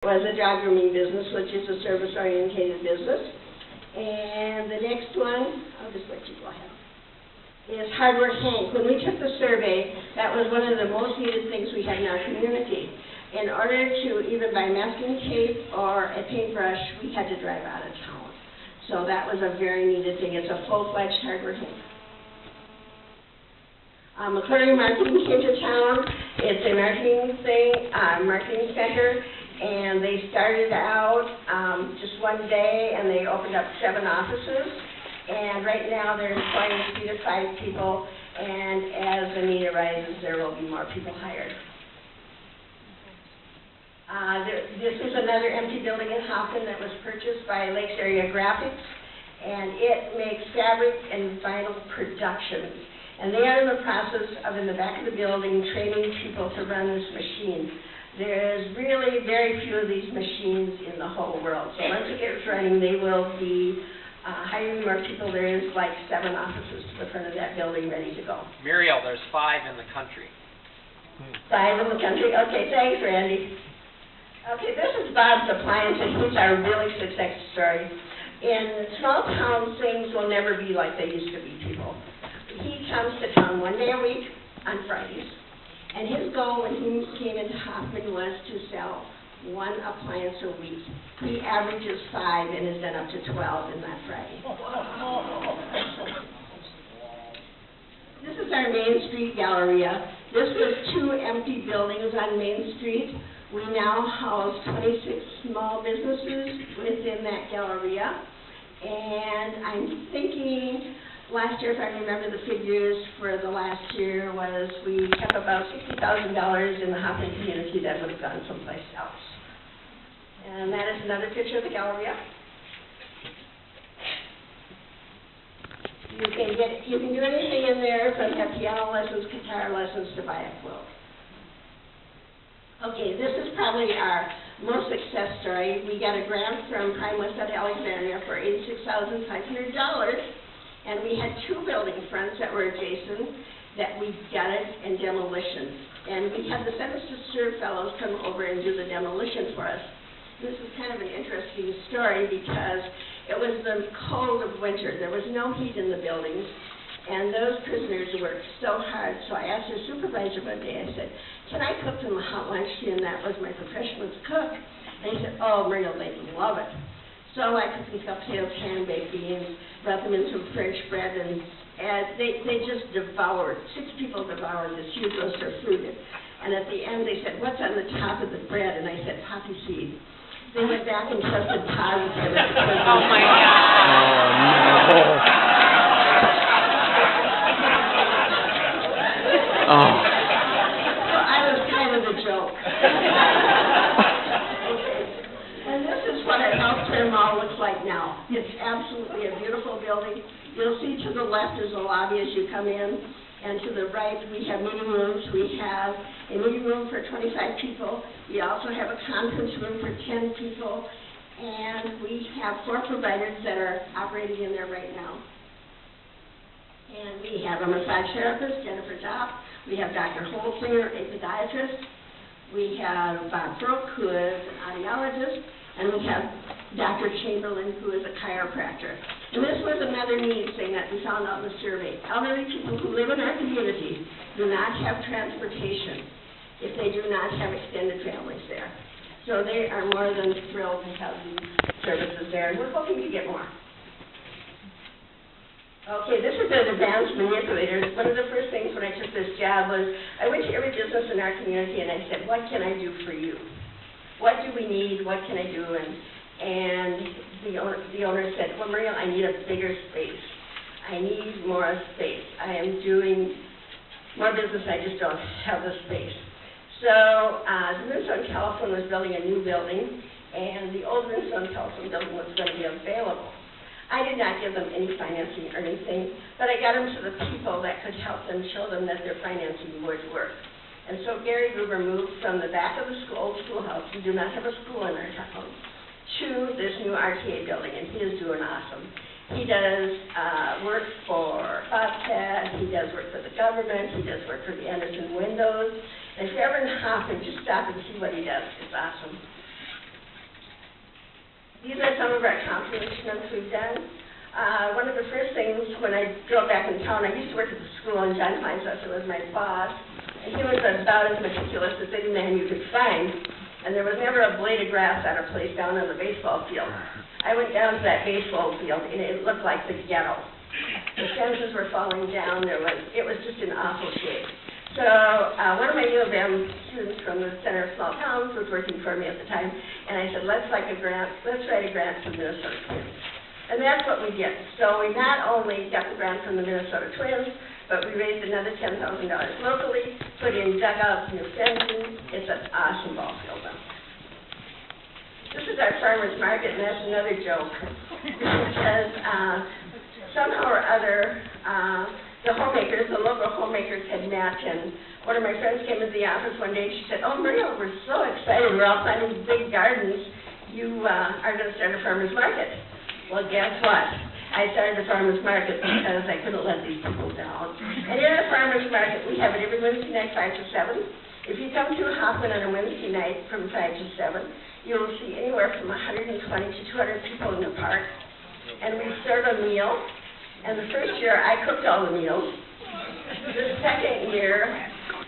Was a dog grooming business, which is a service-oriented business. And the next one, I'll just let you go ahead, is Hardware Hank. When we took the survey, that was one of the most needed things we had in our community. In order to even buy masking tape or a paintbrush, we had to drive out of town. So that was a very needed thing. It's a full-fledged Hardware Hank. McClary Marketing came to town. It's a marketing center. And they started out just one day, and they opened up 7 offices. And right now they're employing 3 to 5 people, and as the need arises, there will be more people hired. This is another empty building in Hoffman that was purchased by Lakes Area Graphics, and it makes fabric and vinyl productions. And they are in the process of, in the back of the building, training people to run this machine. There's really very few of these machines in the whole world. So once it gets running, they will be hiring more people. There is like 7 offices to the front of that building ready to go. Muriel, there's 5 in the country. 5 in the country? Okay, thanks, Randy. Okay, this is Bob's Appliances. He's our really success story. In small towns, things will never be like they used to be, people. He comes to town 1 day a week on Fridays. And his goal when he came into Hoffman was to sell 1 appliance a week. He averages 5 and has done up to 12 in that Friday. This is our Main Street Galleria. This was 2 empty buildings on Main Street. We now house 26 small businesses within that Galleria. And I'm thinking, last year, if I remember the figures for the last year, was we have about $60,000 in the Hoffman community that would have gone someplace else. And that is another picture of the Galleria. You can do anything in there from have piano lessons, guitar lessons, to buy a quilt. Okay, this is probably our most success story. We got a grant from Prime West at Alexandria for $86,500. And we had 2 building fronts that were adjacent that we gutted and demolition. And we had the Sentenced to Serve fellows come over and do the demolition for us. This is kind of an interesting story because it was the cold of winter. There was no heat in the buildings, and those prisoners worked so hard. So I asked their supervisor one day, I said, can I cook them a hot lunch? And that was my profession, was cook. And he said, oh, Muriel, they love it. So I cooked them potatoes, hand-baked beans, brought them in some French bread, and they just devoured. 6 people devoured this huge roast of food. And at the end, they said, what's on the top of the bread? And I said, poppy seed. They went back and tested positive. Oh, my God. Oh. So I was kind of a joke. And this is what our healthcare mall looks like now. It's absolutely a beautiful building. You'll see to the left is the lobby as you come in, and to the right we have meeting rooms. We have a meeting room for 25 people. We also have a conference room for 10 people, and we have 4 providers that are operating in there right now. And we have a massage therapist, Jennifer Dopp. We have Dr. Holzinger, a podiatrist. We have Bob Brook, who is an audiologist. And we have Dr. Chamberlain, who is a chiropractor. And this was another need thing that we found out in the survey. Elderly people who live in our community do not have transportation if they do not have extended families there. So they are more than thrilled to have these services there, and we're hoping to get more. Okay, this is an advanced manipulator. One of the first things when I took this job was I went to every business in our community and I said, what can I do for you? What do we need? What can I do? And the owner said, well, Muriel, I need a bigger space. I need more space. I am doing more business. I just don't have the space. So the Minnesota Telephone was building a new building, and the old Minnesota Telephone building was going to be available. I did not give them any financing or anything, but I got them to the people that could help them, show them that their financing would work. And so Gary Gruber moved from the back of the old schoolhouse, we do not have a school in our town, to this new RTA building, and he is doing awesome. He does work for Bobcat, he does work for the government, he does work for the Anderson Windows. And if you're ever in Hoffman, just stop and see what he does. It's awesome. months we've done. One of the first things when I drove back in town, I used to work at the school, and John Kleinsusser was my boss, and he was about as meticulous as any man you could find, and there was never a blade of grass out of place down on the baseball field. I went down to that baseball field, and it looked like the ghetto. The fences were falling down. It was just in awful shape. So one of my U of M students from the Center of Small Towns was working for me at the time, and I said, let's write a grant to Minnesota Twins. And that's what we did. So we not only got the grant from the Minnesota Twins, but we raised another $10,000 locally, put in dugouts, new fencing. It's an awesome ball field now. This is our farmer's market, and that's another joke. Because somehow or other, the local homemakers had met, and one of my friends came into the office one day, and she said, oh, Muriel, we're so excited. We're all planting big gardens. You are going to start a farmer's market. Well, guess what? I started a farmer's market because I couldn't let these people down. And in our farmer's market, we have it every Wednesday night, 5 to 7. If you come to Hoffman on a Wednesday night from 5 to 7, you will see anywhere from 120 to 200 people in the park. And we serve a meal. And the first year, I cooked all the meals. The second year,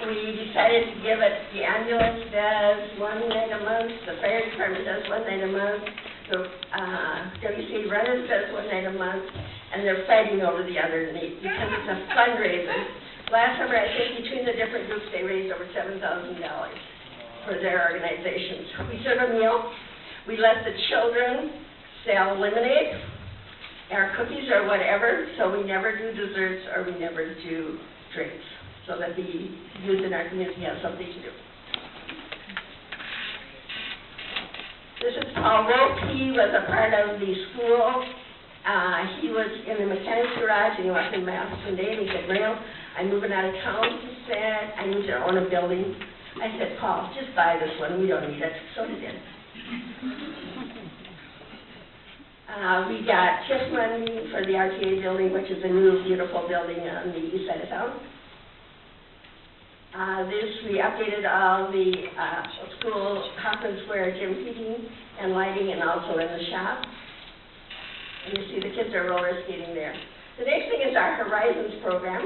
we decided to give it, the ambulance does one night a month, the fire department does one night a month, the WC Runners does one night a month, and they're fighting over the other night because it's a fundraiser. Last summer, I think between the different groups, they raised over $7,000 for their organizations. We serve a meal. We let the children sell lemonade, our cookies or whatever, so we never do desserts or we never do drinks, so that the youth in our community have something to do. This is Paul Wolf. He was a part of the school. He was in the mechanics garage, and he walked in my office one day, and he said, Muriel, I'm moving out of town. He said, I need to own a building. I said, Paul, just buy this one. We don't need it. So he did. We got TIF money for the RTA building, which is a new, beautiful building on the east side of town. We updated all the school, Hoffman Square gym heating and lighting, and also in the shop. And you see the kids are roller skating there. The next thing is our Horizons program.